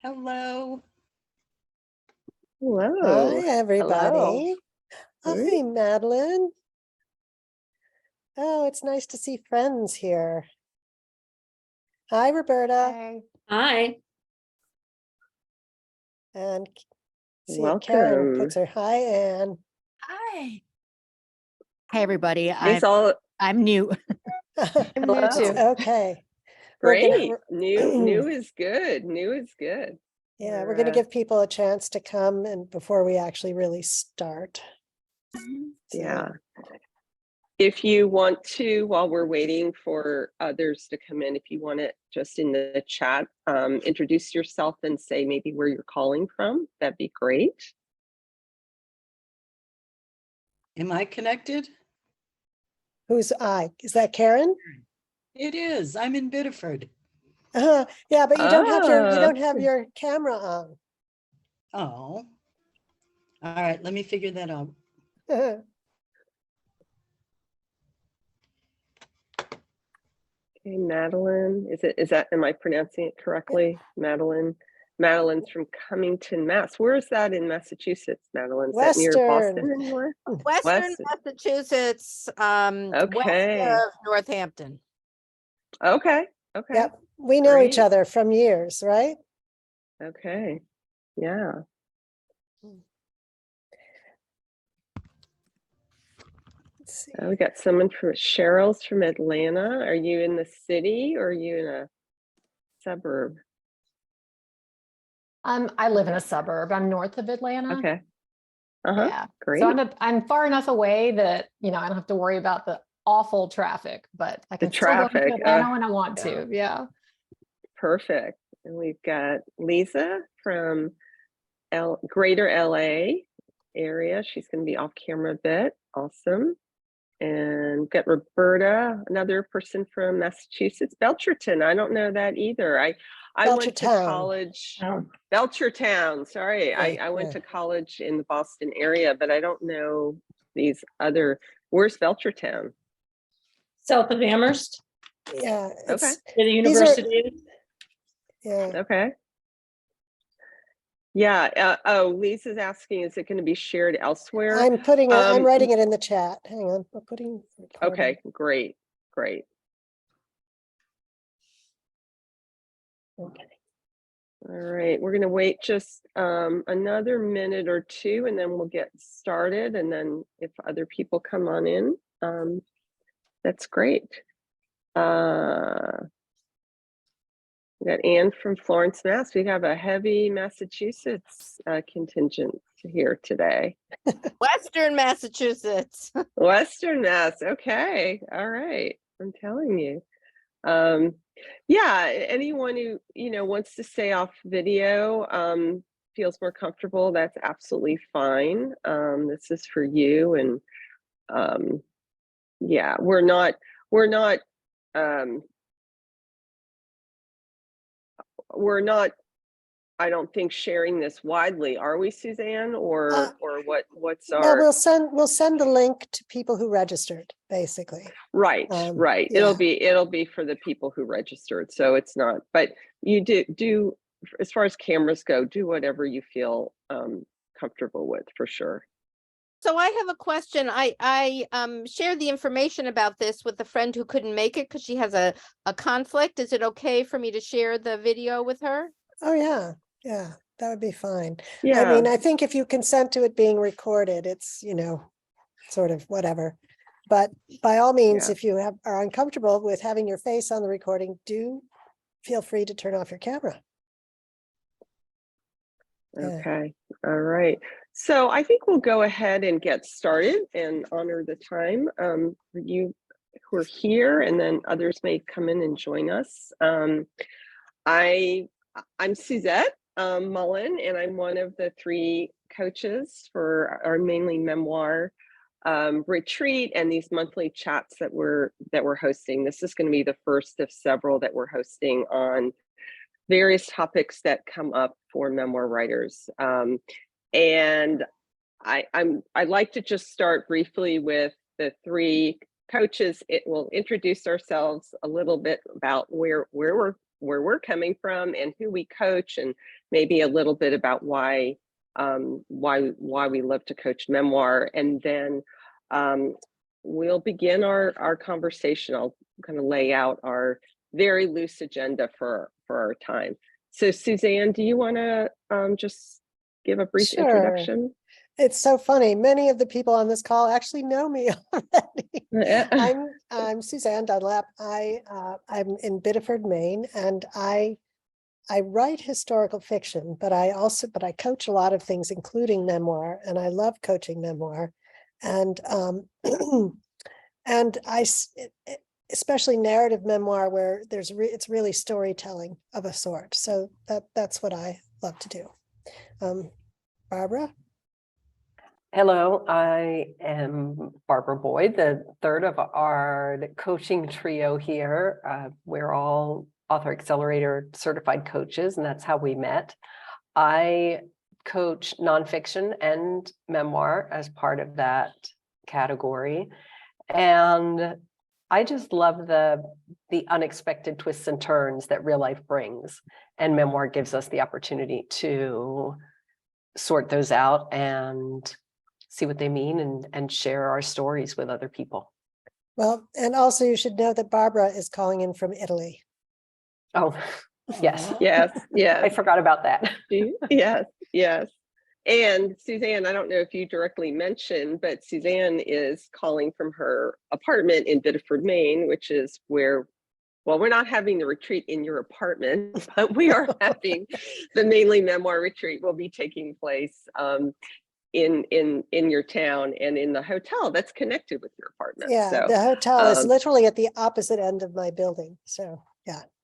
Hello. Hello. Hi, everybody. Hello. Hi, Madeline. Oh, it's nice to see friends here. Hi, Roberta. Hi. And see, Karen Welcome. puts her hi, Anne. Hi. Hi, everybody. It's all I'm new. I'm new too. Okay. We're great. gonna- New is good. New is good. Yeah, we're going to give people a chance to come and before we actually really start. So, Yeah. If you want to, while we're waiting for others to come in, if you want to just in the chat, introduce yourself and say maybe where you're calling from, that'd be great. Am I connected? Who's I? Is that Karen? It is. I'm in Biddeford. Yeah, but you don't have Ah. your camera on. Oh. All right. Let me figure that out. Okay, Madeline, am I pronouncing it correctly? Madeline's from Cummington, Mass. Where is that in Massachusetts, Madeline? Is that near Boston anywhere? Western Massachusetts, west Okay. of Northampton. Okay. Yep, we know each Great. other from years, right? Okay. Yeah. Let's see. We got someone from Cheryl's from Atlanta. Are you in the city or are you in a suburb? I live in a suburb. I'm north of Atlanta. Okay. Yeah. Great. So I'm far enough away that, I don't have to worry about the awful traffic, but I can still go to Atlanta when I want to. Yeah. Perfect. And we've got Lisa from Greater LA area. She's going to be off camera a bit. Awesome. And we've got Roberta, another person from Massachusetts, Belchertown. I don't know that either. I went to college, Belchertown. Sorry, I went to college in the Boston area, but I don't know these other. Where's Belchertown? South of Amherst. Yeah. Okay. Where the university is. Yeah. Okay. Yeah. Lisa's asking, is it going to be shared elsewhere? I'm writing it in the chat. Hang on. I'm putting. Okay, great. Okay. All right, we're going to wait just another minute or two and then we'll get started. And then if other people come on in, that's great. We got Anne from Florence, Mass. We have a heavy Massachusetts contingent here today. Western Massachusetts. Western Mass. Okay. All right. I'm telling you. Yeah, anyone who, wants to stay off video, feels more comfortable, that's absolutely fine. This is for you. And yeah, we're not I don't think sharing this widely, are we, Suzanne? Or what's our? Well, we'll send the link to people who registered, basically. Right. Yeah. It'll be for the people who registered. So it's not, but you do as far as cameras go, do whatever you feel comfortable with, for sure. So I have a question. I shared the information about this with a friend who couldn't make it because she has a conflict. Is it okay for me to share the video with her? Oh, yeah. Yeah, that would be fine. Yeah. I mean, I think if you consent to it being recorded, it's, sort of whatever. But by all means, if you are uncomfortable with having your face on the recording, do feel free to turn off your camera. Okay. All right. So I think we'll go ahead and get started and honor the time for you who are here, and then others may come in and join us. I'm Suzette Mullen, and I'm one of the 3 coaches for our Monthly Memoir retreat and these monthly chats that we're hosting. This is going to be the first of several that we're hosting on various topics that come up for memoir writers. And I'd like to just start briefly with the 3 coaches. It will introduce ourselves a little bit about where we're where we're coming from and who we coach, and maybe a little bit about why we love to coach memoir. And then we'll begin our conversation. I'll kind of lay out our very loose agenda for our time. So Suzanne, do you want to just give a brief introduction? It's so funny. Many of the people on this call actually know me already. I'm Suzanne Dunlap. I'm in Biddeford, Maine, and I write historical fiction, but I coach a lot of things, including memoir, and I love coaching memoir, and and especially narrative memoir, where it's really storytelling of a sort. So that's what I love to do. Barbara. Hello, I am Barbara Boyd, the third of our coaching trio here. We're all Author Accelerator certified coaches, and that's how we met. I coach nonfiction and memoir as part of that category. And I just love the unexpected twists and turns that real life brings. And memoir gives us the opportunity to sort those out and see what they mean and share our stories with other people. Well, and also you should know that Barbara is calling in from Italy. Oh, yes. Yes. I forgot about that. Yes. And Suzanne, I don't know if you directly mentioned, but Suzanne is calling from her apartment in Biddeford, Maine, which is where, well, we're not having the retreat in your apartment, but we are having the Monthly Memoir retreat will be taking place in your town and in the hotel that's connected with your apartment. Yeah, so the hotel is literally at the opposite end of my building. So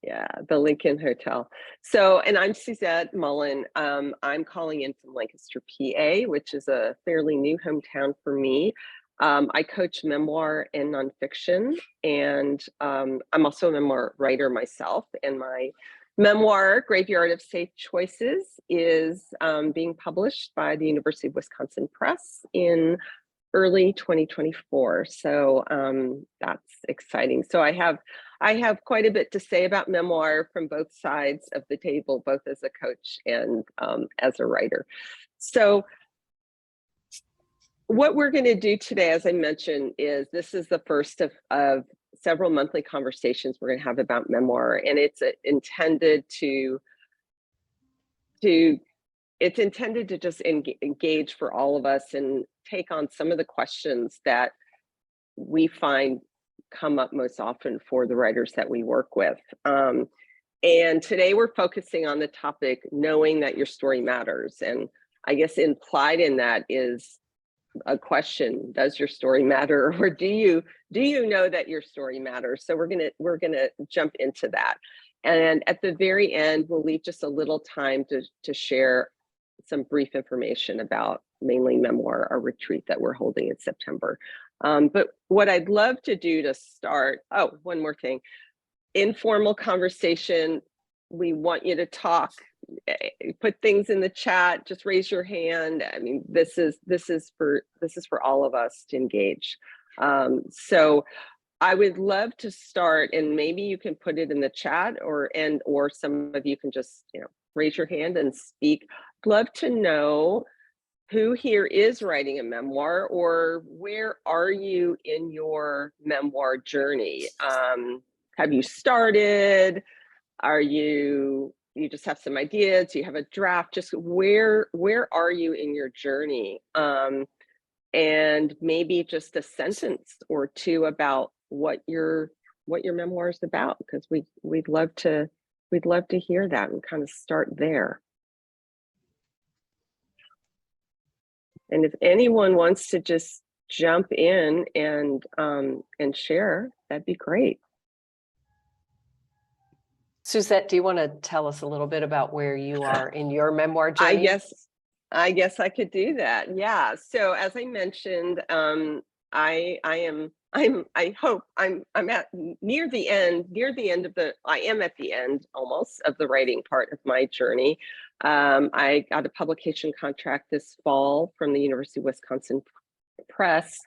yeah, the Lincoln Hotel. So, and I'm Suzette Mullen. I'm calling in from Lancaster, PA, which is a fairly new hometown for me. I coach memoir and nonfiction, and I'm also a memoir writer myself, and my memoir, Graveyard of Safe Choices, is being published by the University of Wisconsin Press in early 2024. So that's exciting. So I have quite a bit to say about memoir from both sides of the table, both as a coach and as a writer. So what we're going to do today, as I mentioned, is this is the first of several monthly conversations we're going to have about memoir, and it's intended to just engage for all of us and take on some of the questions that we find come up most often for the writers that we work with. And today we're focusing on the topic, knowing that your story matters. And I guess implied in that is a question: does your story matter, or do you know that your story matters? So we're gonna jump into that. And at the very end, we'll leave just a little time to share some brief information about Monthly Memoir, our retreat that we're holding in September. But what I'd love to do to start, one more thing, informal conversation. We want you to talk, put things in the chat, just raise your hand. I mean, this is for all of us to engage. So I would love to start, and maybe you can put it in the chat, or some of you can just raise your hand and speak. I'd love to know who here is writing a memoir, or where are you in your memoir journey? Have you started? Are you just have some ideas? Do you have a draft? Just where are you in your journey? And maybe just a sentence or two about what your memoir is about, because we'd love to hear that and kind of start there. And if anyone wants to just jump in and share, that'd be great. Suzette, do you want to tell us a little bit about where you are in your memoir journey? I guess I could do that. Yeah. So as I mentioned, I'm at near the end of I am at the end almost of the writing part of my journey. I got a publication contract this fall from the University of Wisconsin Press,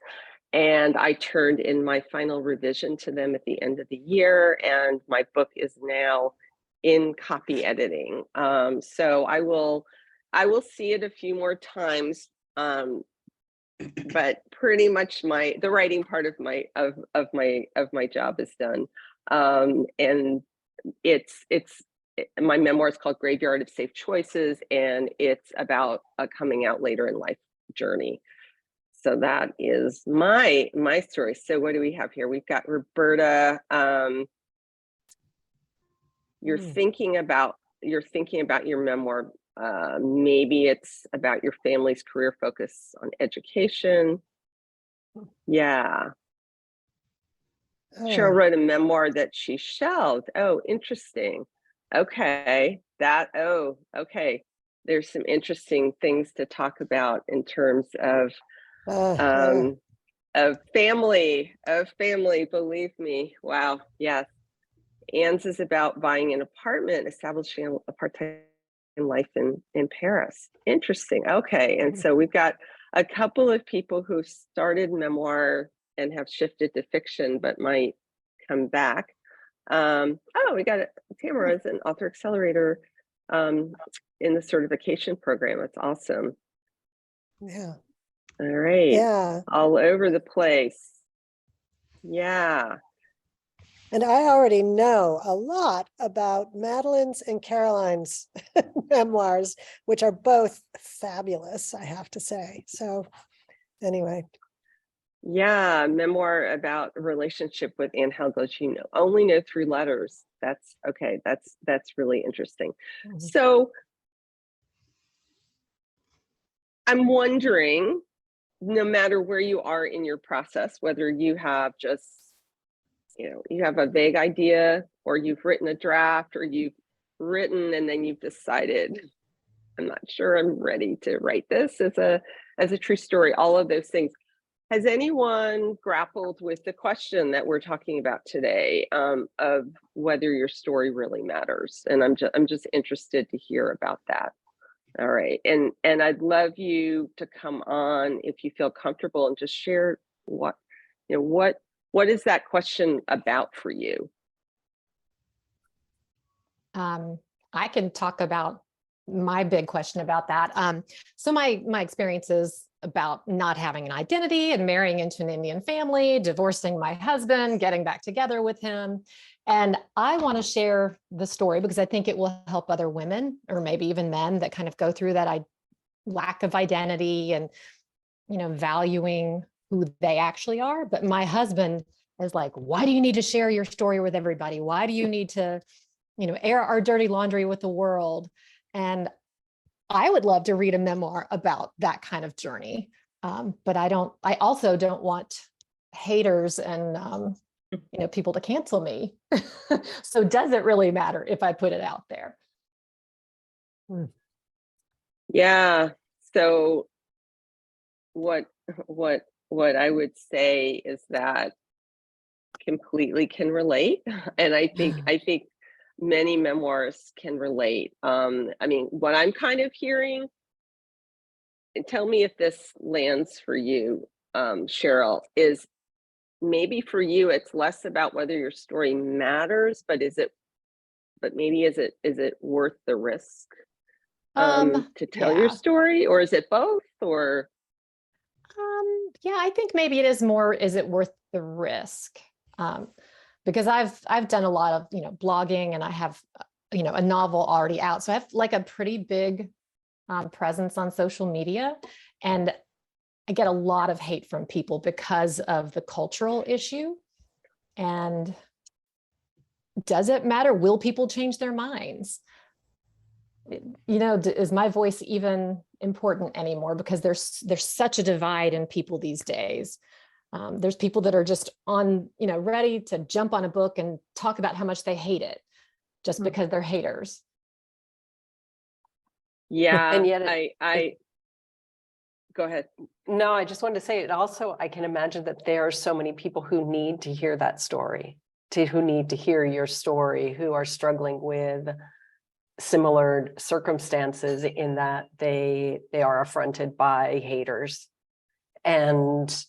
and I turned in my final revision to them at the end of the year, and my book is now in copy editing. So I will see it a few more times. But pretty much the writing part of my job is done. And my memoir is called Graveyard of Safe Choices, and it's about a coming out later in life journey. So that is my story. So what do we have here? We've got Roberta. You're thinking about your memoir. Maybe it's about your family's career focus on education. Yeah. Cheryl wrote a memoir that she shelved. Oh, interesting. Okay. Okay. There's some interesting things to talk about in terms of family, believe me. Wow. Yes. Anne's is about buying an apartment, establishing a part-time life in Paris. Interesting. Okay. And so we've got a couple of people who started memoir and have shifted to fiction, but might come back. We got Tamara as an author accelerator in the certification program. That's awesome. Yeah. All right. Yeah. All over the place. Yeah. And I already know a lot about Madeline's and Caroline's memoirs, which are both fabulous, I have to say. So anyway. Yeah, memoir about a relationship with Anne Helgood, only know through letters. That's okay. That's really interesting. So I'm wondering, no matter where you are in your process, whether you have just you have a vague idea, or you've written a draft, or you've written and then you've decided, I'm not sure I'm ready to write this as a true story, all of those things. Has anyone grappled with the question that we're talking about today, of whether your story really matters? And I'm just interested to hear about that. All right, and I'd love you to come on if you feel comfortable and just share what is that question about for you? I can talk about my big question about that. So my experience is about not having an identity and marrying into an Indian family, divorcing my husband, getting back together with him. And I want to share the story because I think it will help other women, or maybe even men, that kind of go through that lack of identity and, valuing who they actually are. But my husband is like, why do you need to share your story with everybody? Why do you need to, air our dirty laundry with the world? And I would love to read a memoir about that kind of journey. But I also don't want haters and, people to cancel me. So does it really matter if I put it out there? Yeah. So what I would say is that completely can relate. And I think many memoirs can relate. I mean, what I'm kind of hearing, and tell me if this lands for you, Cheryl, is maybe for you it's less about whether your story matters, but maybe is it worth the risk to tell your story, or is it both? Or yeah, I think maybe it is more, is it worth the risk? Because I've done a lot of blogging, and I have a novel already out, so I have like a pretty big presence on social media, and I get a lot of hate from people because of the cultural issue. And does it matter? Will people change their minds? Is my voice even important anymore? Because there's such a divide in people these days. There's people that are just on, ready to jump on a book and talk about how much they hate it just because they're haters. Yeah. And yet I go ahead. No, I just wanted to say it also, I can imagine that there are so many people who need to hear that story, who need to hear your story, who are struggling with similar circumstances in that they are affronted by haters and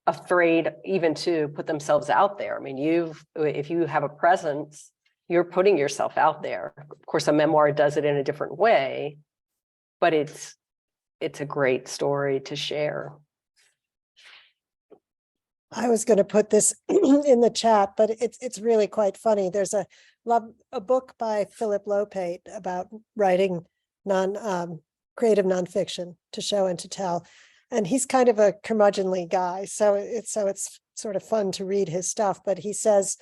afraid even to put themselves out there. I mean, if you have a presence you're putting yourself out there. Of course, a memoir does it in a different way, but it's a great story to share. I was going to put this in the chat, but it's really quite funny. There's a book by Philip Lopate about writing creative nonfiction to show and to tell, and he's kind of a curmudgeonly guy, so it's sort of fun to read his stuff. But he says,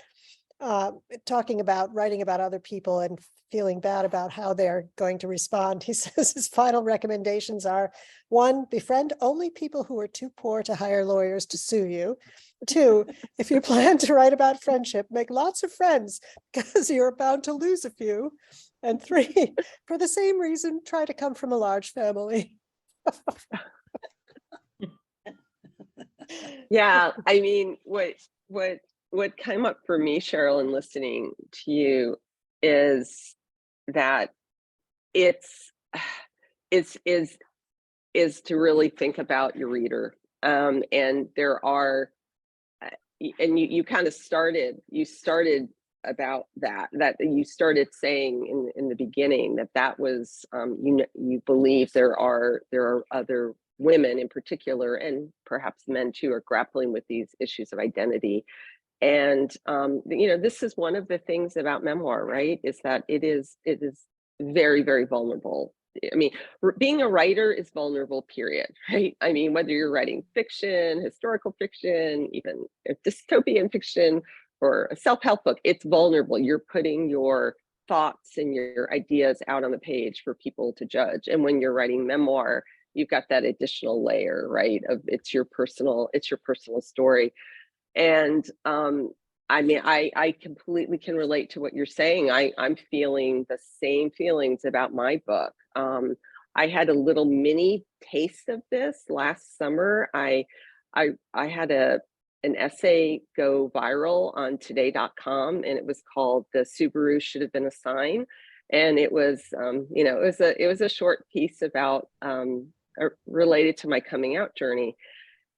talking about writing about other people and feeling bad about how they're going to respond, he says his final recommendations are: 1, befriend only people who are too poor to hire lawyers to sue you. 2, if you plan to write about friendship, make lots of friends because you're bound to lose a few. And 3, for the same reason, try to come from a large family. Yeah, I mean, what came up for me, Cheryl, in listening to you is that is to really think about your reader. And there are, and you kind of started about that you started saying in the beginning that was, you believe there are other women in particular, and perhaps men too, are grappling with these issues of identity. And this is one of the things about memoir, right? Is that it is very, very vulnerable. I mean, being a writer is vulnerable, period, right? I mean, whether you're writing fiction, historical fiction, even dystopian fiction, or a self-help book, it's vulnerable. You're putting your thoughts and your ideas out on the page for people to judge. And when you're writing memoir, you've got that additional layer, right? Of it's your personal story. And I mean, I completely can relate to what you're saying. I'm feeling the same feelings about my book. I had a little mini taste of this last summer. I had an essay go viral on today.com, and it was called "The Subaru Should Have Been a Sign." And it was, it was a short piece about related to my coming out journey.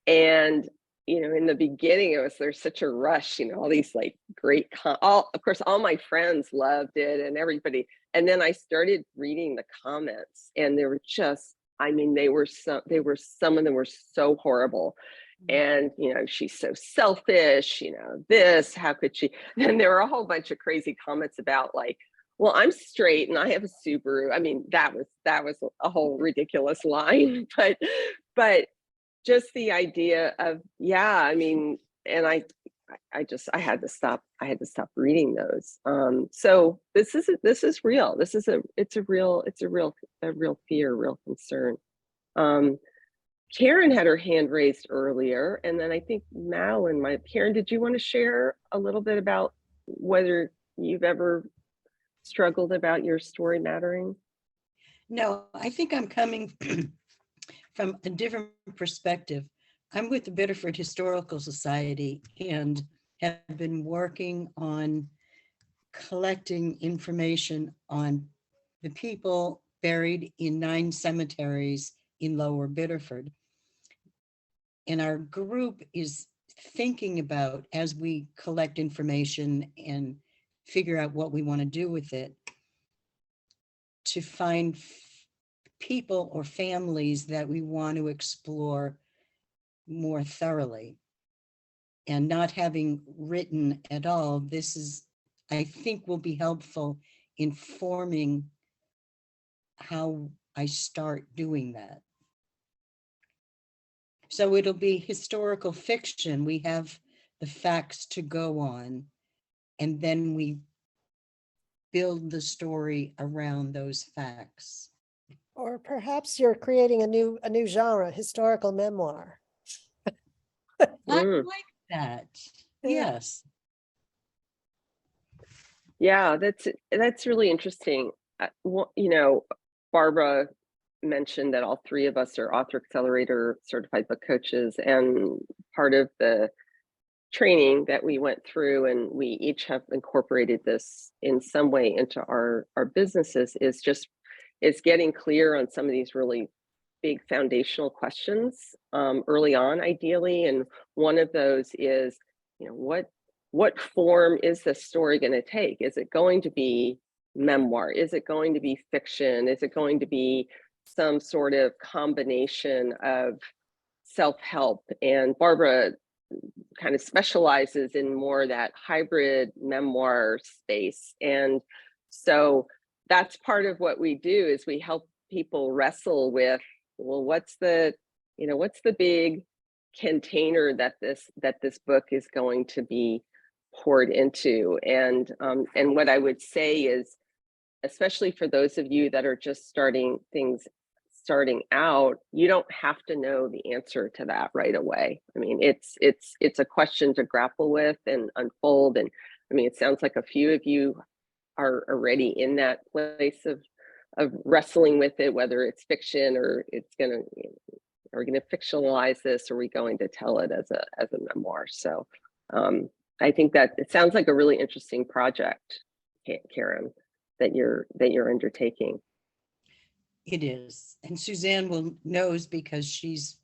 And in the beginning, there's such a rush, all these like great, of course, all my friends loved it and everybody. And then I started reading the comments, and they were just, I mean, some of them were so horrible. And, she's so selfish, this, how could she? And there were a whole bunch of crazy comments about like, well, I'm straight and I have a Subaru. I mean, that was a whole ridiculous line, but just the idea of, yeah, I mean, and I had to stop reading those. So this is real. It's a real fear, real concern. Karen had her hand raised earlier, and then I think Madeline, Karen, did you want to share a little bit about whether you've ever struggled about your story mattering? No, I think I'm coming from a different perspective. I'm with the Biddeford Historical Society and have been working on collecting information on the people buried in 9 cemeteries in Lower Biddeford. And our group is thinking about, as we collect information and figure out what we want to do with it, to find people or families that we want to explore more thoroughly. And not having written at all, this is, I think, will be helpful in forming how I start doing that. So it'll be historical fiction. We have the facts to go on, and then we build the story around those facts. Or perhaps you're creating a new genre, historical memoir. I like that. Yes. Yeah, that's really interesting. Barbara mentioned that all 3 of us are Author Accelerator certified book coaches, and part of the training that we went through, and we each have incorporated this in some way into our businesses, is getting clear on some of these really big foundational questions early on, ideally. And one of those is, what what form is this story going to take? Is it going to be memoir? Is it going to be fiction? Is it going to be some sort of combination of self-help? And Barbara kind of specializes in more that hybrid memoir space. And so that's part of what we do, is we help people wrestle with, well, what's the big container that this book is going to be poured into. And what I would say is, especially for those of you that are just starting out, you don't have to know the answer to that right away. I mean, it's a question to grapple with and unfold. And I mean, it sounds like a few of you are already in that place of wrestling with it, whether it's fiction or are we going to fictionalize this, or are we going to tell it as a memoir? So I think that it sounds like a really interesting project, Karen, that you're undertaking. It is, and Suzanne knows, because she's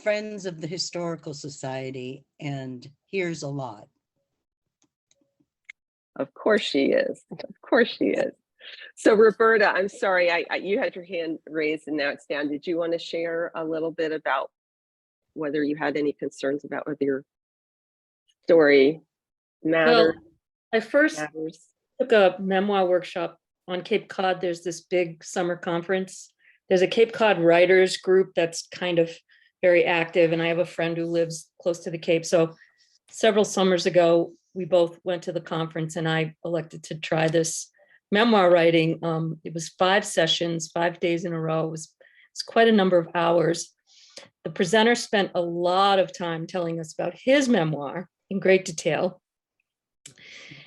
friends of the Historical Society and hears a lot. Of course she is. Of course she is. So Roberta, I'm sorry, you had your hand raised and now it's down. Did you want to share a little bit about whether you had any concerns about whether your story mattered? Well, I first took a memoir workshop on Cape Cod. There's this big summer conference. There's a Cape Cod writers group that's kind of very active, and I have a friend who lives close to the Cape. So several summers ago, we both went to the conference, and I elected to try this memoir writing. It was 5 sessions, 5 days in a row. It's quite a number of hours. The presenter spent a lot of time telling us about his memoir in great detail.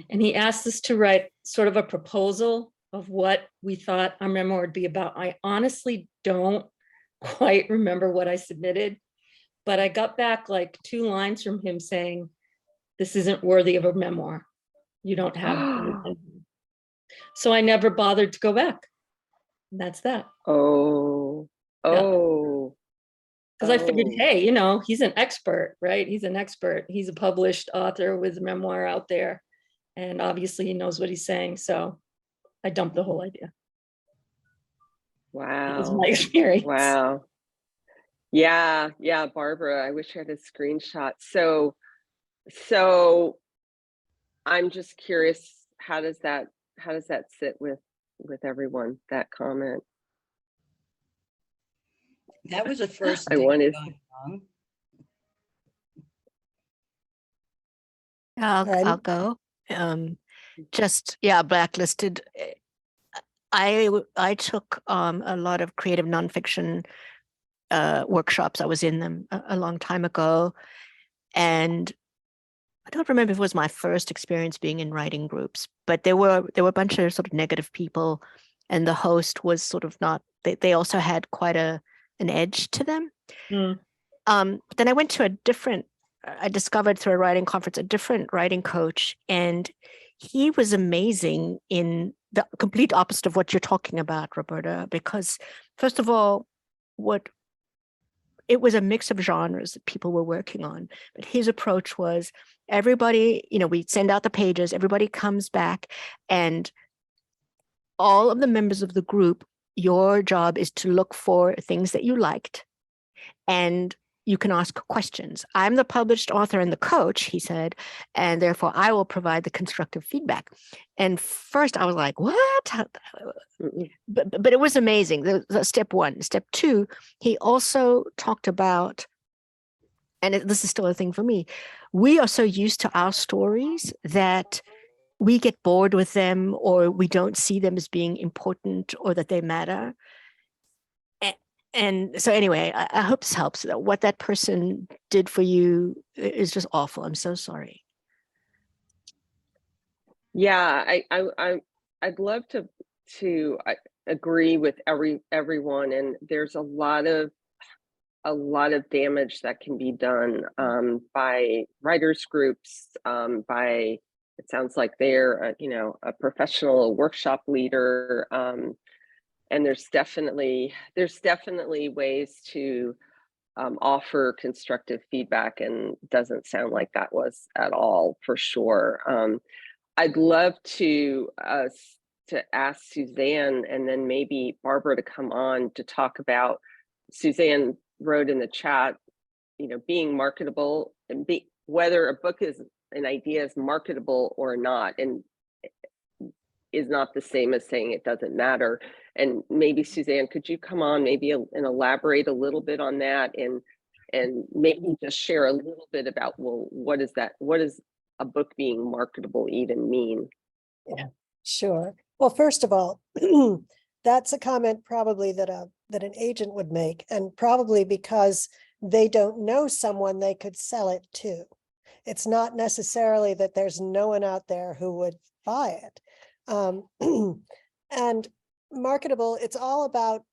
And he asked us to write sort of a proposal of what we thought our memoir would be about. I honestly don't quite remember what I submitted, but I got back like 2 lines from him saying, "This isn't worthy of a memoir. You don't have anything." So I never bothered to go back. And that's that. Oh. Because I figured, hey, he's an expert, right? He's an expert. He's a published author with a memoir out there. And obviously he knows what he's saying. So I dumped the whole idea. Wow. That was my experience. Wow. Yeah, Barbara, I wish I had a screenshot. So I'm just curious, how does that sit with everyone, that comment? That was a first. I'll go. Blacklisted. I took a lot of creative nonfiction workshops. I was in them a long time ago, and I don't remember if it was my first experience being in writing groups, but there were a bunch of sort of negative people, and the host was sort of not. They also had quite an edge to them. But then I went to I discovered through a writing conference a different writing coach, and he was amazing in the complete opposite of what you're talking about, Roberta, because first of all, it was a mix of genres that people were working on, but his approach was everybody, we send out the pages, everybody comes back, and all of the members of the group, your job is to look for things that you liked, and you can ask questions. I'm the published author and the coach, he said, and therefore I will provide the constructive feedback. And first I was like, what? But it was amazing. The step 1. Step 2, he also talked about, and this is still a thing for me, we are so used to our stories that we get bored with them, or we don't see them as being important or that they matter. And so anyway, I hope this helps. What that person did for you is just awful. I'm so sorry. Yeah, I'd love to agree with everyone, and there's a lot of damage that can be done by writers groups, by, it sounds like they're a professional workshop leader, and there's definitely ways to offer constructive feedback, and doesn't sound like that was at all, for sure. I'd love to ask Suzanne and then maybe Barbara to come on to talk about, Suzanne wrote in the chat, being marketable, and whether a book is, an idea is marketable or not, and is not the same as saying it doesn't matter. And maybe Suzanne, could you come on maybe and elaborate a little bit on that, and maybe just share a little bit about, well, what is that? What does a book being marketable even mean? Yeah, sure. Well, first of all, that's a comment probably that an agent would make, and probably because they don't know someone they could sell it to. It's not necessarily that there's no one out there who would buy it. And marketable, it's all about,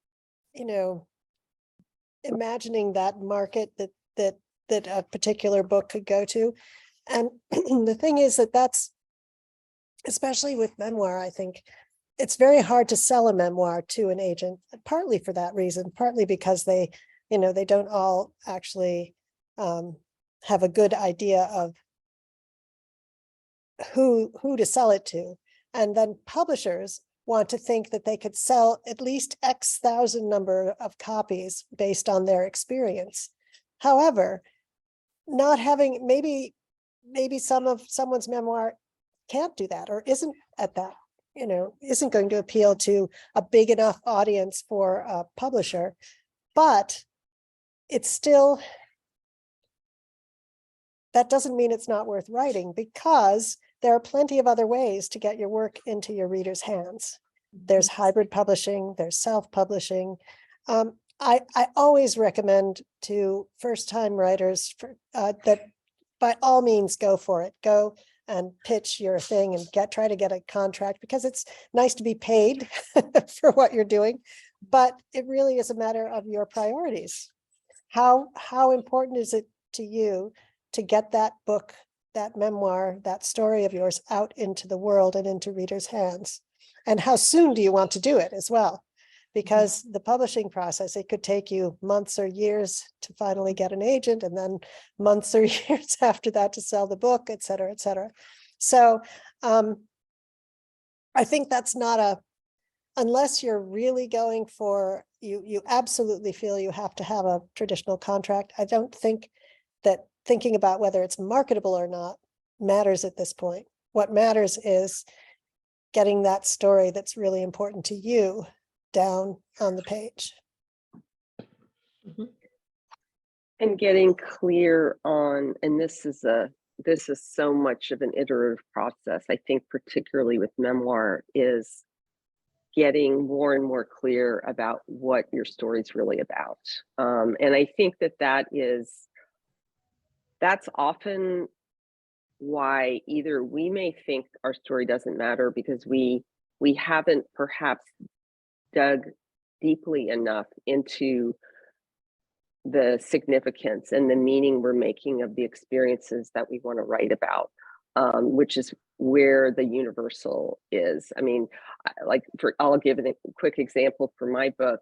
imagining that market that a particular book could go to. And the thing is that's, especially with memoir, I think it's very hard to sell a memoir to an agent, partly for that reason, partly because they don't all actually have a good idea of who to sell it to. And then publishers want to think that they could sell at least X thousand number of copies based on their experience. However, not having, maybe someone's memoir can't do that, or isn't at that, isn't going to appeal to a big enough audience for a publisher, but it's still, that doesn't mean it's not worth writing, because there are plenty of other ways to get your work into your readers' hands. There's hybrid publishing, there's self-publishing. I always recommend to first-time writers that by all means go for it. Go and pitch your thing and try to get a contract, because it's nice to be paid for what you're doing, but it really is a matter of your priorities. How important is it to you to get that book, that memoir, that story of yours out into the world and into readers' hands? And how soon do you want to do it as well? Because the publishing process, it could take you months or years to finally get an agent, and then months or years after that to sell the book, et cetera, et cetera. So I think that's not unless you're really going for, you absolutely feel you have to have a traditional contract. I don't think that thinking about whether it's marketable or not matters at this point. What matters is getting that story that's really important to you down on the page. And getting clear on, and this is so much of an iterative process, I think, particularly with memoir, is getting more and more clear about what your story is really about. And I think that's often why either we may think our story doesn't matter because we haven't perhaps dug deeply enough into the significance and the meaning we're making of the experiences that we want to write about, which is where the universal is. I mean, I'll give a quick example for my book.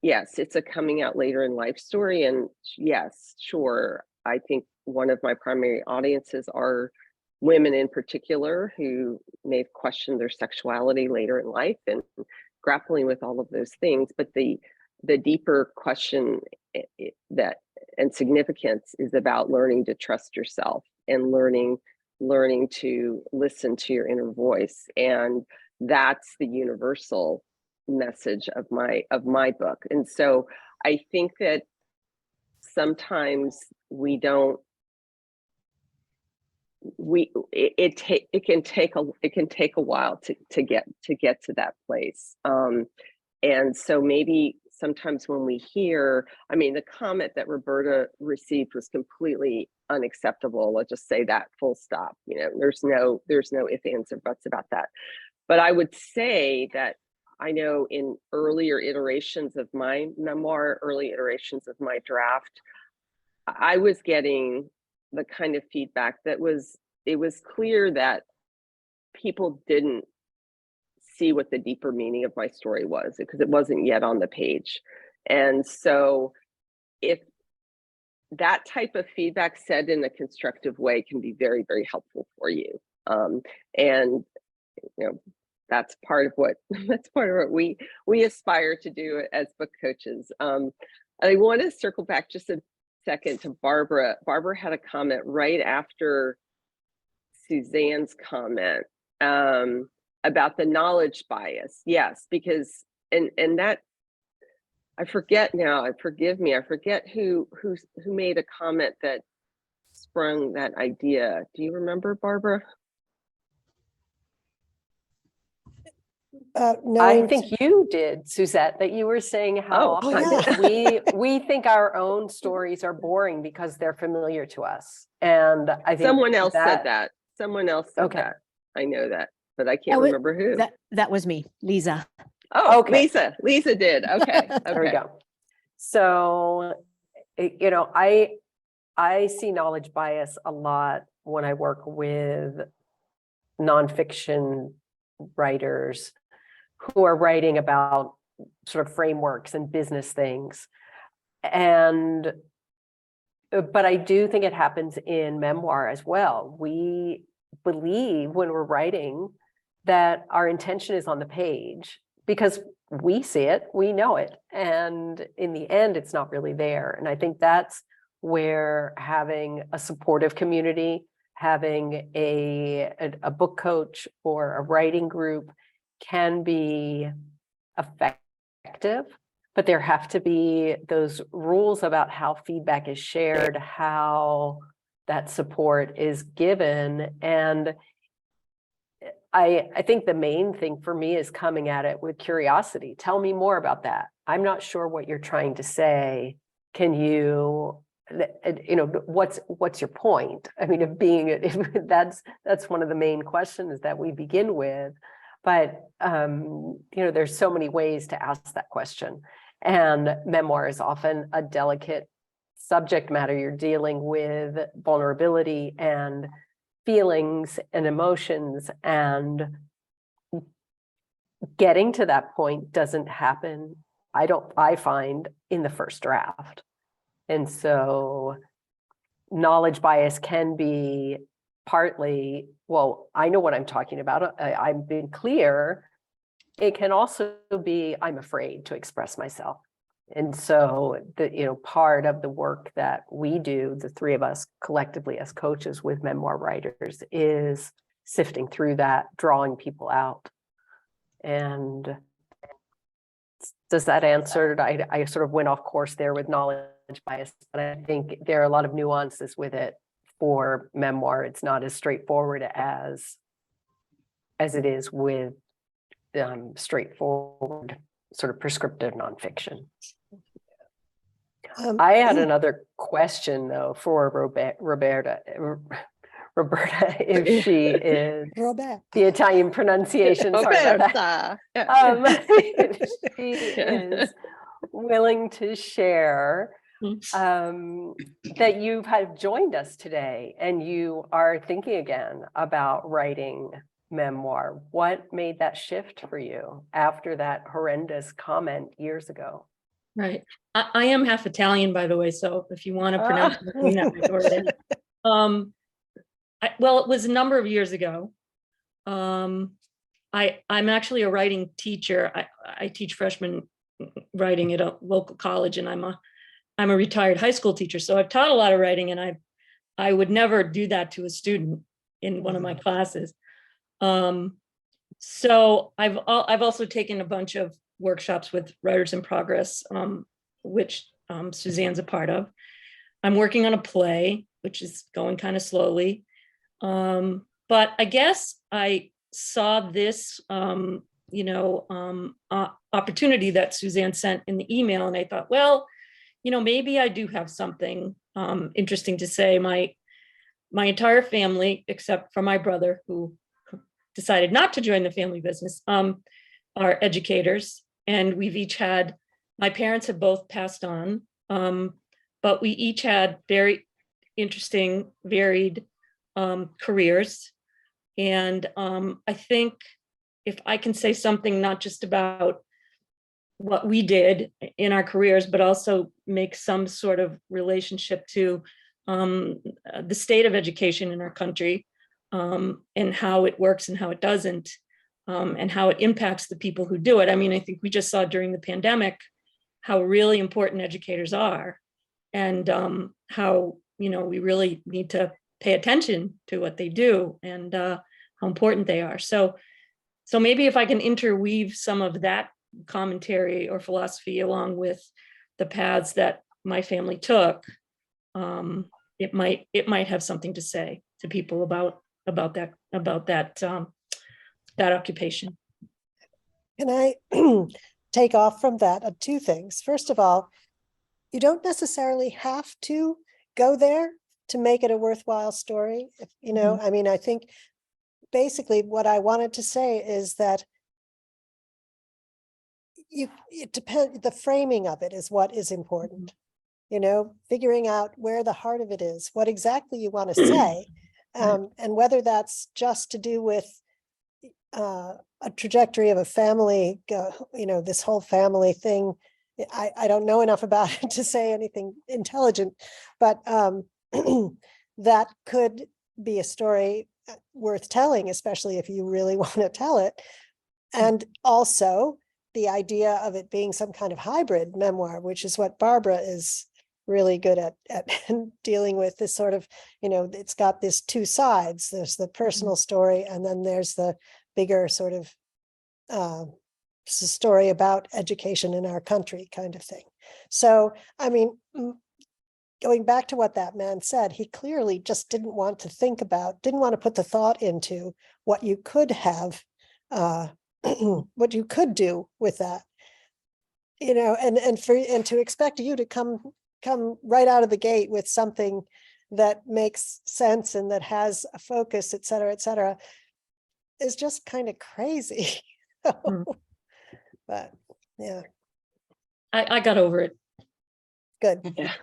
Yes, it's a coming out later in life story. And yes, sure, I think one of my primary audiences are women in particular who may have questioned their sexuality later in life and grappling with all of those things. But the deeper question that and significance is about learning to trust yourself and learning to listen to your inner voice. And that's the universal message of my book. And so I think that sometimes we don't, it can take a while to get to that place. And so maybe sometimes when we hear, I mean, the comment that Roberta received was completely unacceptable. Let's just say that, full stop. There's no ifs, ands, or buts about that. But I would say that I know in earlier iterations of my memoir, early iterations of my draft, I was getting the kind of feedback that it was clear that people didn't see what the deeper meaning of my story was because it wasn't yet on the page. And so if that type of feedback said in a constructive way can be very, very helpful for you. And you know, that's part of what we aspire to do as book coaches. I want to circle back just a second to Barbara. Barbara had a comment right after Suzanne's comment about the knowledge bias. Yes, because and that, I forget now, forgive me, I forget who made a comment that sprung that idea. Do you remember, Barbara? I Knowing think you did, Suzette, that you were saying how Oh, often yeah. we think our own stories are boring because they're familiar to us. And I think someone else said that. Someone else said Okay. that. I know that, but I can't remember who. That was me, Lisa. Oh, Okay. Lisa did. Okay. There we Okay. go. So, you know, I see knowledge bias a lot when I work with nonfiction writers who are writing about sort of frameworks and business things. And, but I do think it happens in memoir as well. We believe when we're writing that our intention is on the page because we see it, we know it. And in the end, it's not really there. And I think that's where having a supportive community, having a book coach or a writing group can be effective, but there have to be those rules about how feedback is shared, how that support is given. And I think the main thing for me is coming at it with curiosity. Tell me more about that. I'm not sure what you're trying to say. Can you, you know, what's your point? I mean, of being, that's one of the main questions that we begin with. But, you know, there's so many ways to ask that question. And memoir is often a delicate subject matter. You're dealing with vulnerability and feelings and emotions, and getting to that point doesn't happen, I find, in the first draft. And so knowledge bias can be partly, well, I know what I'm talking about. I've been clear. It can also be, I'm afraid to express myself. And so you know, part of the work that we do, the three of us collectively as coaches with memoir writers, is sifting through that, drawing people out. And does that answer? I sort of went off course there with knowledge bias, but I think there are a lot of nuances with it for memoir. It's not as straightforward as it is with straightforward sort of prescriptive nonfiction. I had another question though for Roberta, if she is the Italian pronunciation. Sorry about that. If she is willing to share that you have joined us today and you are thinking again about writing memoir. What made that shift for you after that horrendous comment years ago? Right. I am half Italian, by the way, so if you want to pronounce it that way already. Well, it was a number of years ago. I'm actually a writing teacher. I teach freshman writing at a local college, and I'm a retired high school teacher. So I've taught a lot of writing, and I would never do that to a student in one of my classes. So I've also taken a bunch of workshops with Writers in Progress, which Suzanne's a part of. I'm working on a play, which is going kind of slowly. But I guess I saw this, opportunity that Suzanne sent in the email, and I thought, well, maybe I do have something interesting to say. My entire family, except for my brother, who decided not to join the family business, are educators, and we've each had, my parents have both passed on, but we each had very interesting, varied careers. And I think if I can say something not just about what we did in our careers, but also make some sort of relationship to the state of education in our country, and how it works and how it doesn't, and how it impacts the people who do it. I mean, I think we just saw during the pandemic how really important educators are, and how, you know, we really need to pay attention to what they do, and how important they are. So maybe if I can interweave some of that commentary or philosophy along with the paths that my family took, it might have something to say to people about that occupation. Can I take off from that two things? First of all, you don't necessarily have to go there to make it a worthwhile story. You know, I mean, I think basically what I wanted to say is that it depends, the framing of it is what is important. You know, figuring out where the heart of it is, what exactly you want to say, and whether that's just to do with a trajectory of a family, you know, this whole family thing. I don't know enough about it to say anything intelligent, but that could be a story worth telling, especially if you really want to tell it. And also the idea of it being some kind of hybrid memoir, which is what Barbara is really good at dealing with, this sort of, you know, it's got this two sides. There's the personal story, and then there's the bigger sort of story about education in our country kind of thing. So, I mean, going back to what that man said, he clearly just didn't want to think about, didn't want to put the thought into what you could have, what you could do with that, you know, and to expect you to come right out of the gate with something that makes sense and that has a focus, et cetera, is just kind of crazy. But yeah, I got over it. good. Yeah.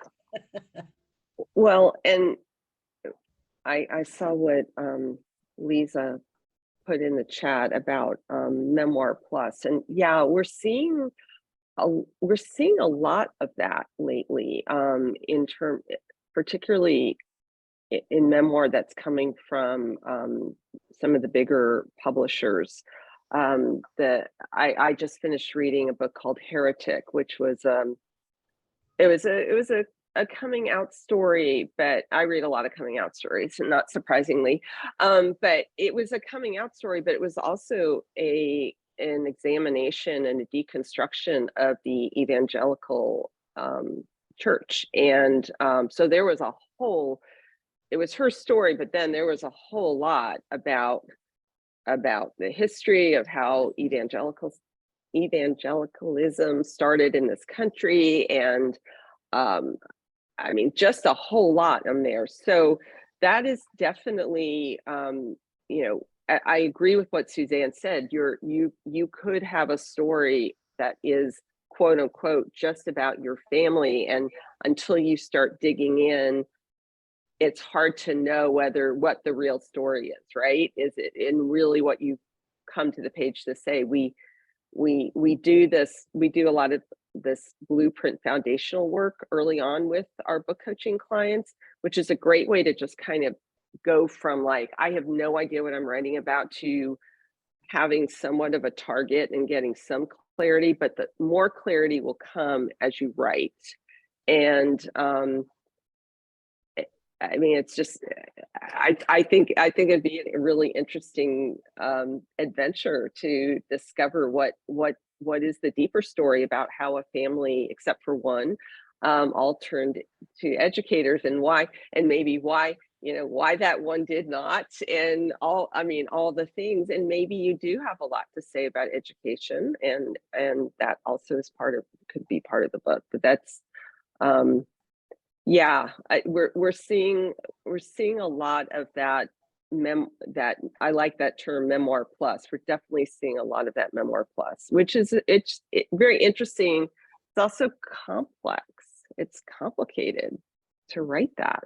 Well, and I saw what Lisa put in the chat about Memoir Plus, and yeah, we're seeing a lot of that lately, particularly in memoir that's coming from some of the bigger publishers. I just finished reading a book called Heretic, which was it was a coming out story, but I read a lot of coming out stories, not surprisingly. But it was a coming out story, but it was also an examination and a deconstruction of the evangelical church. And so there was a whole, it was her story, but then there was a whole lot about the history of how evangelicalism started in this country, and I mean, just a whole lot in there. So that is definitely, you know, I agree with what Suzanne said. You could have a story that is quote unquote just about your family, and until you start digging in, it's hard to know what the real story is, right? Is it in really what you come to the page to say? We do a lot of this blueprint foundational work early on with our book coaching clients, which is a great way to just kind of go from like, I have no idea what I'm writing about, to having somewhat of a target and getting some clarity, but the more clarity will come as you write. And I mean, it's just, I think it'd be a really interesting adventure to discover what is the deeper story about how a family, except for one, all turned to educators, and why, and maybe why, you know, why that one did not, and all the things. And maybe you do have a lot to say about education, and that also is could be part of the book. But that's yeah, we're seeing a lot of that that I like that term, Memoir Plus. We're definitely seeing a lot of that Memoir Plus, which is it's very interesting. It's also complex. It's complicated to write that,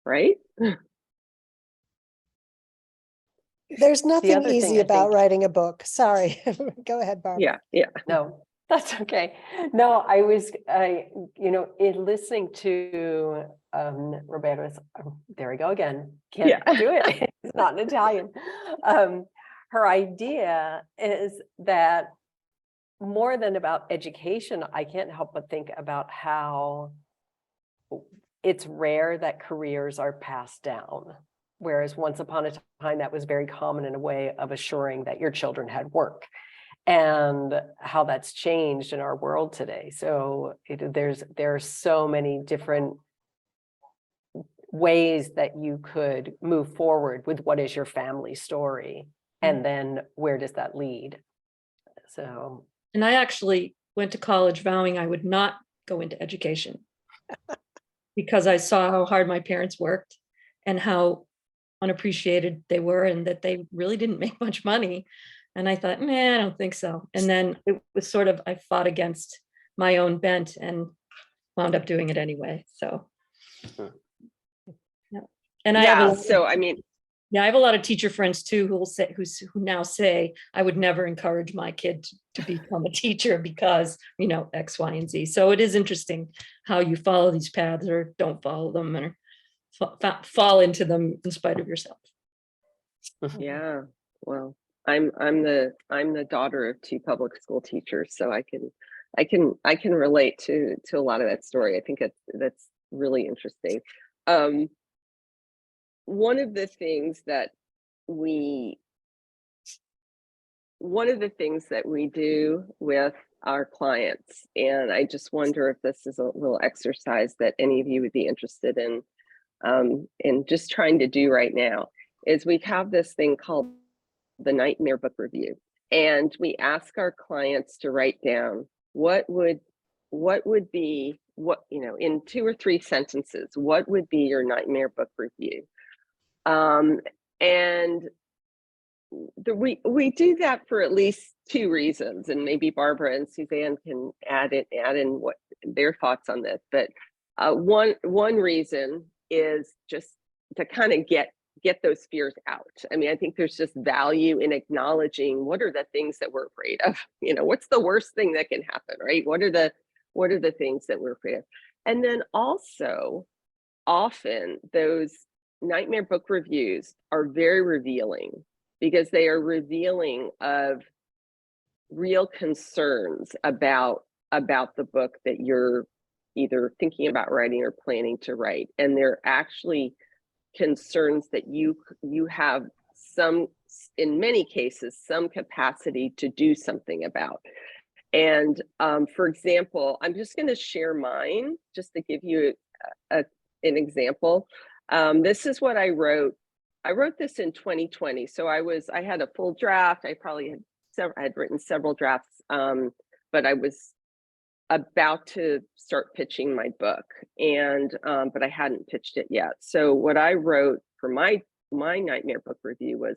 right? There's nothing other thing easy I about think- writing a book. Sorry. Go ahead, Barbara. Yeah. No, That's okay. No, in listening to Roberta's, there we go again. Can't Yeah. do it. It's not in Italian. Her idea is that more than about education, I can't help but think about how it's rare that careers are passed down. Whereas once upon a time, that was very common in a way of assuring that your children had work, and how that's changed in our world today. So there are so many different ways that you could move forward with what is your family story, and then where does that lead? So, And I actually went to college vowing I would not go into education because I saw how hard my parents worked and how unappreciated they were, and that they really didn't make much money. And I thought, man, I don't think so. And then it was sort of, I fought against my own bent and wound up doing it anyway. So, yeah. And I have I have a lot of teacher friends too who now say I would never encourage my kid to become a teacher because, X, Y, and Z. So it is interesting how you follow these paths or don't follow them, or fall into them in spite of yourself. Yeah. Well, I'm the daughter of 2 public school teachers, so I can relate to a lot of that story. I think that's really interesting. One of the things that we do with our clients, and I just wonder if this is a little exercise that any of you would be interested in just trying to do right now, is we have this thing called the Nightmare Book Review. And we ask our clients to write down what would be, in 2 or 3 sentences, what would be your nightmare book review? And we do that for at least 2 reasons, and maybe Barbara and Suzanne can add in what their thoughts on this. But one reason is just to kind of get those fears out. I mean, I think there's just value in acknowledging what are the things that we're afraid of. What's the worst thing that can happen, right? What are the things that we're afraid of? And then also, often those nightmare book reviews are very revealing, because they are revealing of real concerns about the book that you're either thinking about writing or planning to write. And they're actually concerns that you have in many cases, some capacity to do something about. And for example, I'm just going to share mine just to give you an example. This is what I wrote. I wrote this in 2020. So I had a full draft. I probably had written several drafts, but I was about to start pitching my book, and but I hadn't pitched it yet. So what I wrote for my nightmare book review was,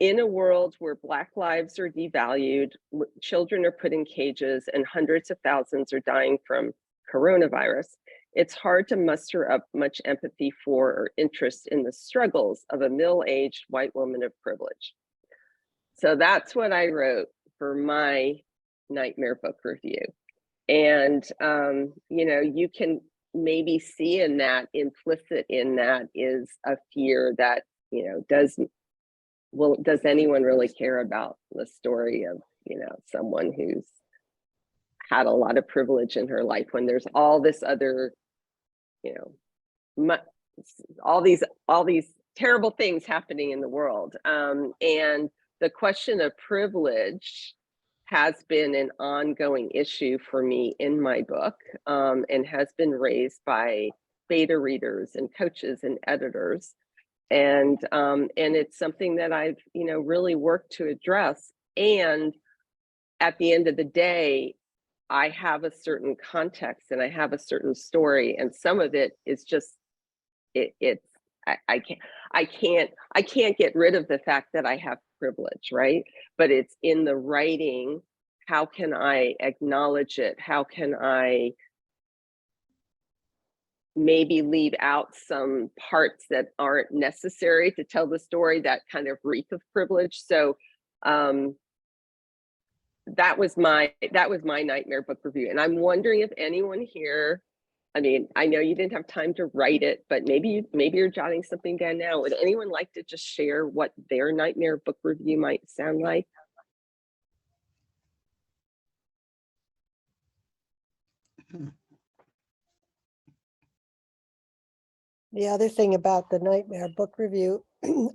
in a world where Black lives are devalued, children are put in cages, and hundreds of thousands are dying from coronavirus, it's hard to muster up much empathy for or interest in the struggles of a middle-aged white woman of privilege. So that's what I wrote for my nightmare book review. And, you can maybe see in that, implicit in that, is a fear that, does anyone really care about the story of, someone who's had a lot of privilege in her life, when there's all this other, all these terrible things happening in the world. And the question of privilege has been an ongoing issue for me in my book, and has been raised by beta readers and coaches and editors. And it's something that I've, really worked to address. And at the end of the day, I have a certain context and I have a certain story, and some of it is just, I can't get rid of the fact that I have privilege, right? But it's in the writing. How can I acknowledge it? How can I maybe leave out some parts that aren't necessary to tell the story that kind of reek of privilege? So that was my nightmare book review. And I'm wondering if anyone here, I mean, I know you didn't have time to write it, but maybe you're jotting something down now. Would anyone like to just share what their nightmare book review might sound like? The other thing about the nightmare book review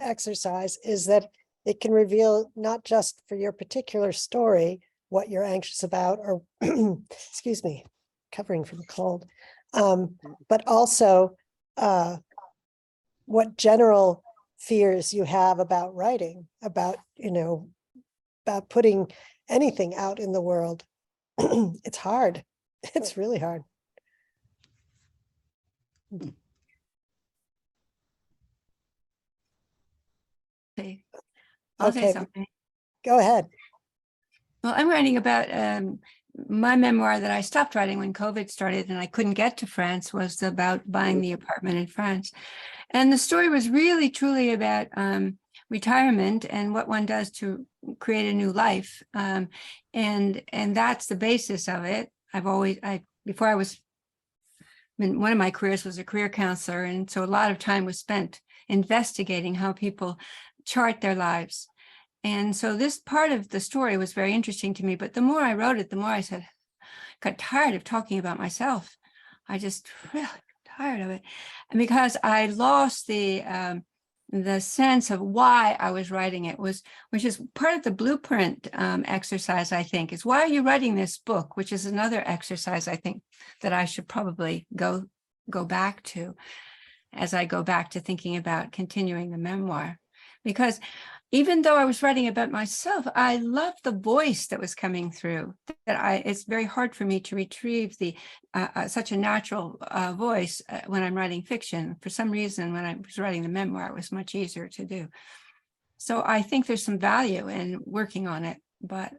exercise is that it can reveal not just for your particular story what you're anxious about, or excuse me, covering from a cold, but also what general fears you have about writing, about, about putting anything out in the world. It's hard. It's really hard. Okay. I'll say Okay, something. go ahead. Well, I'm writing about my memoir that I stopped writing when COVID started and I couldn't get to France, was about buying the apartment in France. And the story was really, truly about retirement and what one does to create a new life. And that's the basis of it. Before I was, one of my careers was a career counselor. And so a lot of time was spent investigating how people chart their lives. And so this part of the story was very interesting to me, but the more I wrote it, the more I got tired of talking about myself. I just really got tired of it. And because I lost the sense of why I was writing it, which is part of the blueprint exercise, I think, is why are you writing this book, which is another exercise I think that I should probably go back to as I go back to thinking about continuing the memoir. Because even though I was writing about myself, I loved the voice that was coming through. It's very hard for me to retrieve the such a natural voice when I'm writing fiction. For some reason, when I was writing the memoir, it was much easier to do. So I think there's some value in working on it, but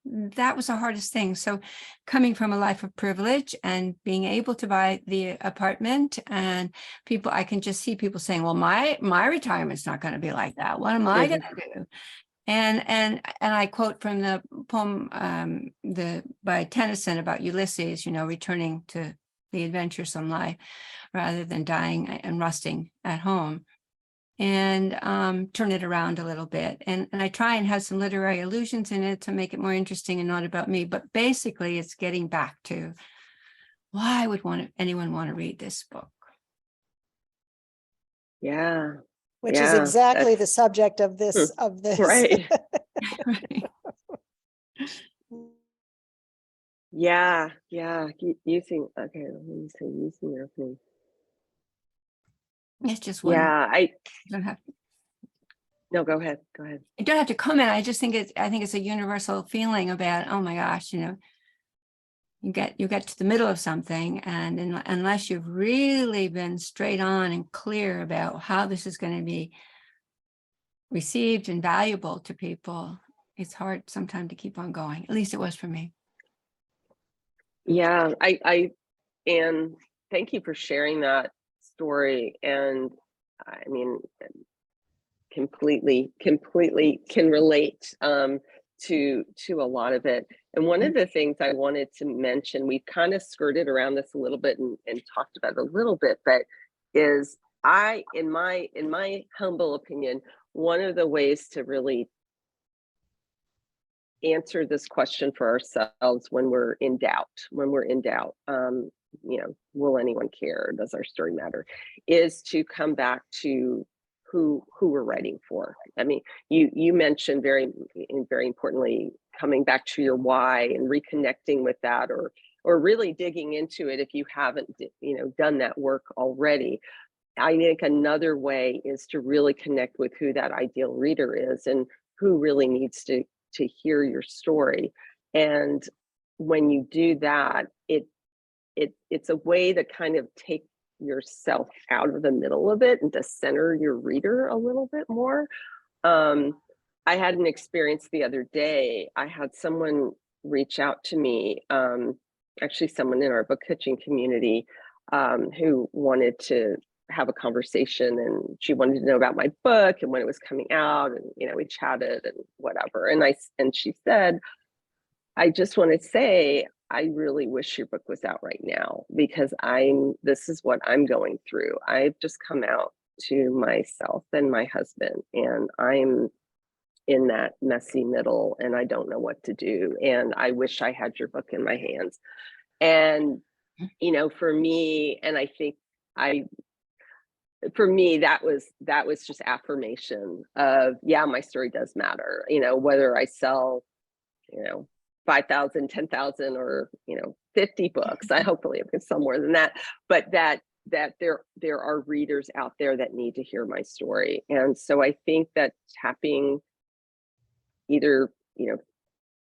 that was the hardest thing. So coming from a life of privilege and being able to buy the apartment, and people, I can just see people saying, well, my retirement's not going to be like that. What am I going to do? And I quote from the poem by Tennyson about Ulysses, returning to the adventuresome life rather than dying and rusting at home. And turn it around a little bit. And I try and have some literary allusions in it to make it more interesting and not about me. But basically, it's getting back to why would anyone want to read this book? Yeah. Which is exactly the subject of this. Right. Right. Yeah. Using your opening. It's just one. Yeah, I don't have. No, go ahead. I don't have to comment. I just think it's a universal feeling about, oh my gosh, you get to the middle of something, and unless you've really been straight on and clear about how this is going to be received and valuable to people, it's hard sometimes to keep on going. At least it was for me. Yeah, and thank you for sharing that story. And I mean, completely can relate to a lot of it. And one of the things I wanted to mention, we've kind of skirted around this a little bit and talked about it a little bit, but is in my humble opinion, one of the ways to really answer this question for ourselves when we're in doubt, will anyone care? Does our story matter? Is to come back to who we're writing for. I mean, you mentioned very importantly, coming back to your why and reconnecting with that, or really digging into it if you haven't, done that work already. I think another way is to really connect with who that ideal reader is and who really needs to hear your story. And when you do that, it's a way to kind of take yourself out of the middle of it and to center your reader a little bit more. I had an experience the other day. I had someone reach out to me, actually someone in our book pitching community, who wanted to have a conversation, and she wanted to know about my book and when it was coming out, and we chatted and whatever. And she said, I just want to say, I really wish your book was out right now, because this is what I'm going through. I've just come out to myself and my husband, and I'm in that messy middle, and I don't know what to do. And I wish I had your book in my hands. And, for me, and I think for me, that was just affirmation of, yeah, my story does matter, whether I sell, 5,000, 10,000, or, 50 books. I hopefully I can sell more than that, but that there are readers out there that need to hear my story. And so I think that tapping, either,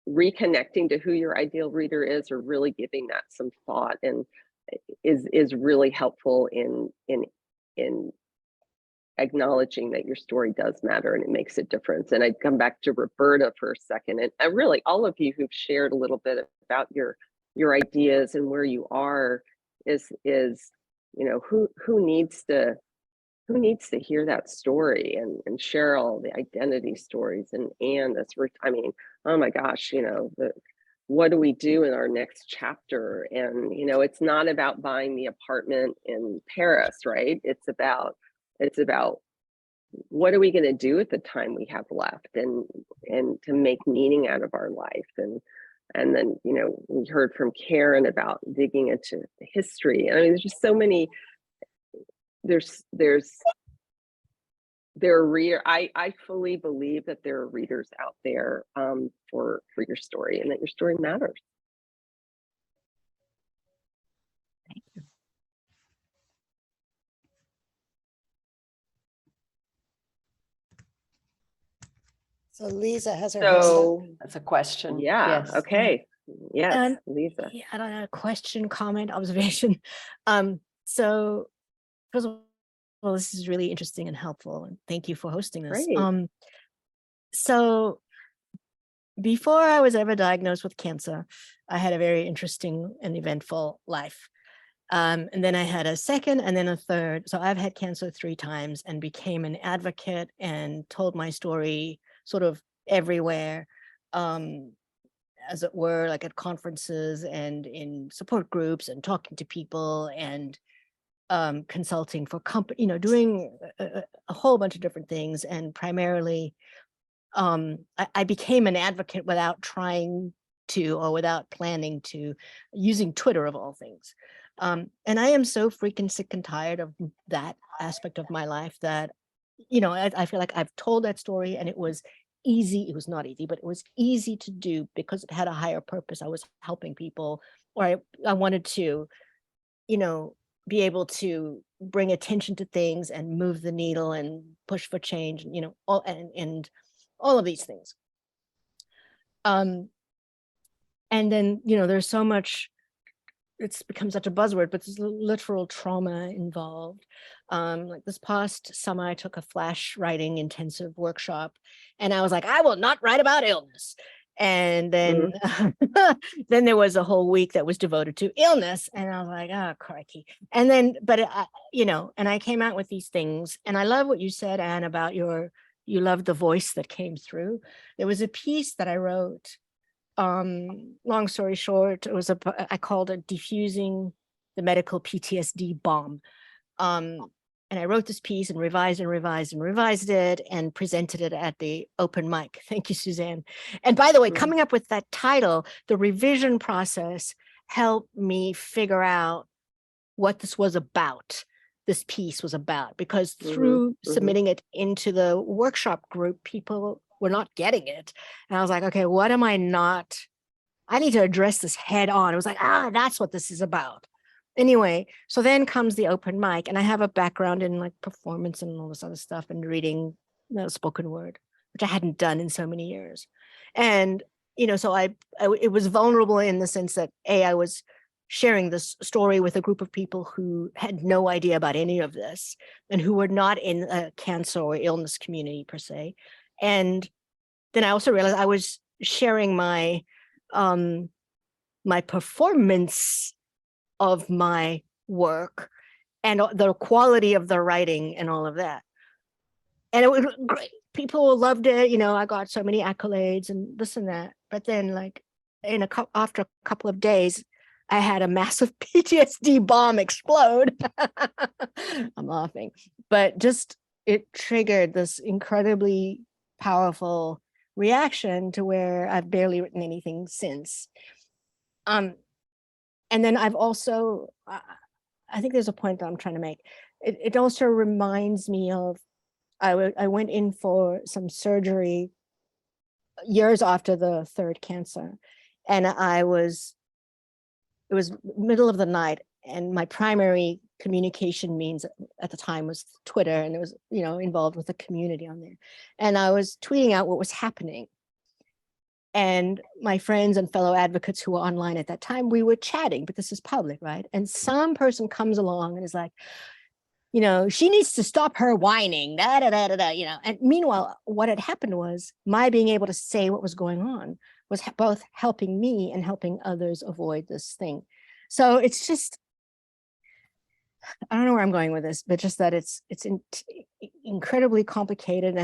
reconnecting to who your ideal reader is, or really giving that some thought, and is really helpful in acknowledging that your story does matter and it makes a difference. And I'd come back to Roberta for a second, and really all of you who've shared a little bit about your ideas and where you are, is who needs to hear that story, and Cheryl, the identity stories, and Anne, oh my gosh, what do we do in our next chapter? And it's not about buying the apartment in Paris, right? It's about what are we going to do with the time we have left, and to make meaning out of our life. And then we heard from Karen about digging into history. I mean, there's just so many. There are reader. I fully believe that there are readers out there for your story, and that your story matters. Thank you. So Lisa has her hand up. So That's a question. yeah, Yes. okay, yes, And Lisa. yeah, I don't know, question, comment, observation. So first of all, this is really interesting and helpful, and thank you for hosting this. Great. So before I was ever diagnosed with cancer, I had a very interesting and eventful life. And then I had a second and then a third. So I've had cancer 3 times and became an advocate and told my story sort of everywhere, as it were, like at conferences and in support groups and talking to people and consulting for company, doing a whole bunch of different things. And primarily, I became an advocate without trying to, or without planning to, using Twitter of all things. And I am so freaking sick and tired of that aspect of my life that, I feel like I've told that story, and it was easy. It was not easy, but it was easy to do because it had a higher purpose. I was helping people, or I wanted to, be able to bring attention to things and move the needle and push for change, and all of these things. And then, there's so much, it's become such a buzzword, but there's literal trauma involved. Like this past summer, I took a flash writing intensive workshop, and I was like, I will not write about illness. And then, then there was a whole week that was devoted to illness, and I was like, oh, crikey. And then, but and I came out with these things, and I love what you said, Anne, about you love the voice that came through. There was a piece that I wrote. Long story short, I called it Diffusing the Medical PTSD Bomb. And I wrote this piece and revised it and presented it at the open mic. Thank you, Suzanne. And by the way, coming up with that title, the revision process helped me figure out what this was about. This piece was about, because through submitting it into the workshop group, people were not getting it. And I was like, okay, what am I not? I need to address this head on. It was like, that's what this is about. Anyway, so then comes the open mic, and I have a background in like performance and all this other stuff, and reading spoken word, which I hadn't done in so many years. And, so it was vulnerable in the sense that I was sharing this story with a group of people who had no idea about any of this, and who were not in a cancer or illness community per se. And then I also realized I was sharing my performance of my work and the quality of the writing and all of that. And it was great. People loved it. I got so many accolades and this and that. But then, like, after a couple of days, I had a massive PTSD bomb explode. I'm laughing, but just it triggered this incredibly powerful reaction to where I've barely written anything since. And then I've also, I think there's a point that I'm trying to make. It also reminds me of, I went in for some surgery years after the third cancer, and it was middle of the night, and my primary communication means at the time was Twitter, and it was, involved with the community on there. And I was tweeting out what was happening. And my friends and fellow advocates who were online at that time, we were chatting, but this is public, right? And some person comes along and is like, she needs to stop her whining, da, da, da, da, da, And meanwhile, what had happened was my being able to say what was going on was both helping me and helping others avoid this thing. So it's just, I don't know where I'm going with this, but just that it's incredibly complicated.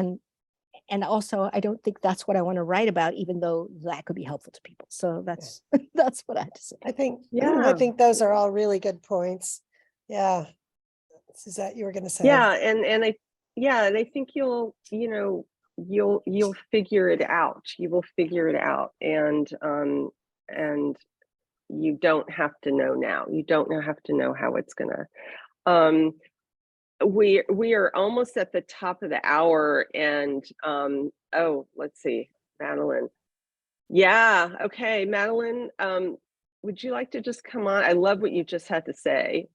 And also, I don't think that's what I want to write about, even though that could be helpful to people. So that's what I had to say. I think those are all really good points. Yeah. Is that you were going to say? Yeah, and I think you'll figure it out. You will figure it out, and you don't have to know now. You don't have to know how it's gonna. We are almost at the top of the hour, and let's see, Madeline. Yeah, okay, Madeline. Would you like to just come on? I love what you just had to say.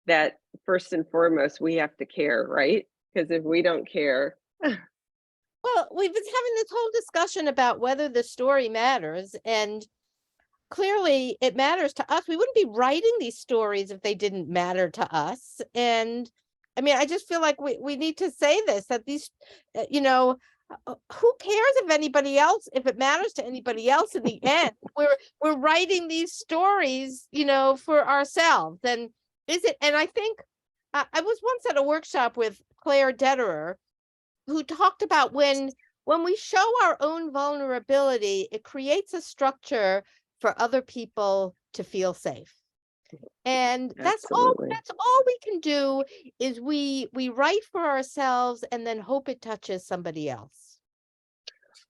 That first and foremost, we have to care, right? Because if we don't care. Well, we've been having this whole discussion about whether the story matters, and clearly it matters to us. We wouldn't be writing these stories if they didn't matter to us. And I mean, I just feel like we need to say this, that these, who cares if it matters to anybody else in the end? We're writing these stories, for ourselves. And and I think I was once at a workshop with Claire Detterer, who talked about when we show our own vulnerability, it creates a for other people to feel safe. And that's all we can do, is we write for ourselves and then hope it touches somebody else.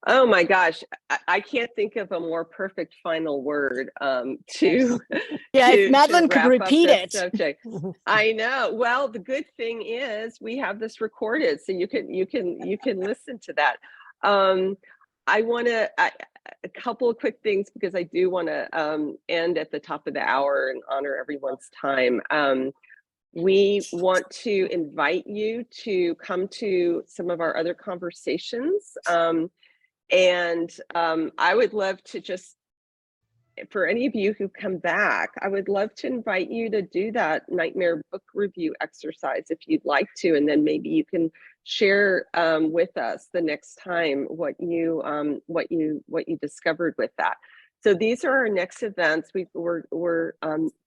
Oh my gosh, I can't think of a more perfect final word to if Madeline could repeat it. Subject. I know. Well, the good thing is we have this recorded, so you can listen to that. I want to a couple of quick things, because I do want to end at the top of the hour and honor everyone's time. We want to invite you to come to some of our other conversations. And I would love to just, for any of you who come back, I would love to invite you to do that nightmare book review exercise if you'd like to, and then maybe you can share with us the next time what you discovered with that. So these are our next events. We're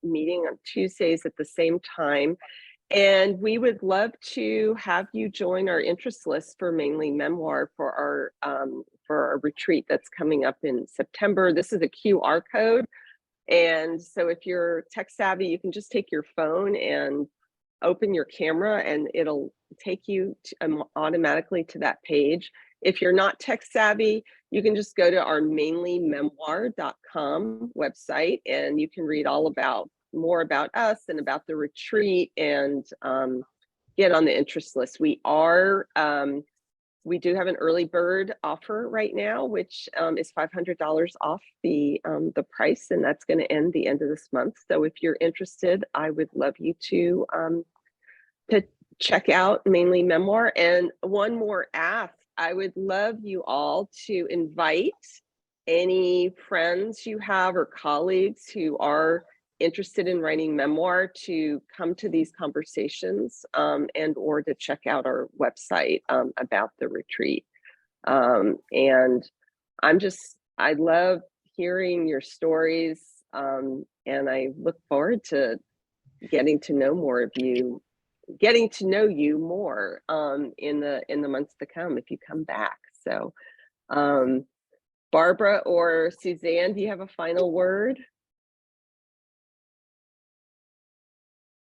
meeting on Tuesdays at the same time. And we would love to have you join our interest list for Monthly Memoir for our retreat that's coming up in September. This is a QR code. And so if you're tech savvy, you can just take your phone and open your camera and it'll take you automatically to that page. If you're not tech savvy, you can just go to our monthlymemoir.com website and you can read more about us and about the retreat, and get on the interest list. We do have an early bird offer right now, which is $500 off the price, and that's going to end the end of this month. So if you're interested, I would love you to check out Monthly Memoir. And one more ask, I would love you all to invite any friends you have or colleagues who are interested in writing memoir to come to these conversations, and or to check out our website about the retreat. And I love hearing your stories, and I look forward to getting to know more of you, getting to know you more in the months to come if you come back. So Barbara or Suzanne, do you have a final word?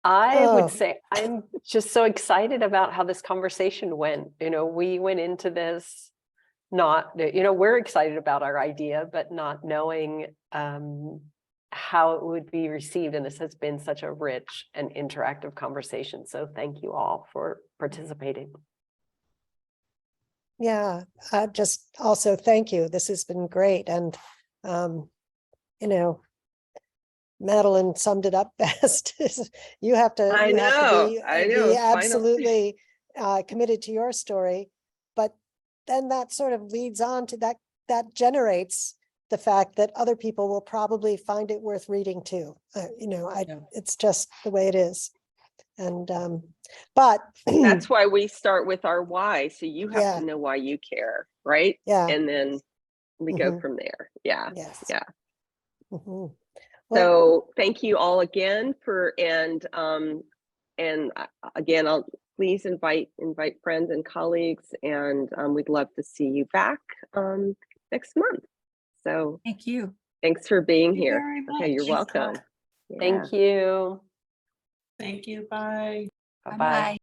I Oh. would say I'm just so excited about how this conversation went. We went into this not, we're excited about our idea, but not knowing how it would be received. And this has been such a rich and interactive conversation. So thank you all for participating. Yeah, just also thank you. This has been great. And, Madeline summed it up best. You have to, I you have to know, be, I be know, final- absolutely committed to your story. But then that sort of leads on to that generates the fact that other people will probably find it worth reading too. It's just the way it is. And, but That's why we start with our why. So you have Yeah. to know why you care, right? Yeah. And then we go Mhm. from there. Yeah. Yes. Yeah. Mhm. Well, So thank you all again again, I'll please invite friends and colleagues, and we'd love to see you back next month. So Thank you. thanks for being Thank you here. very Okay, you're much. welcome. Yeah. Thank you. Thank you. Bye. Bye-bye. Bye-bye.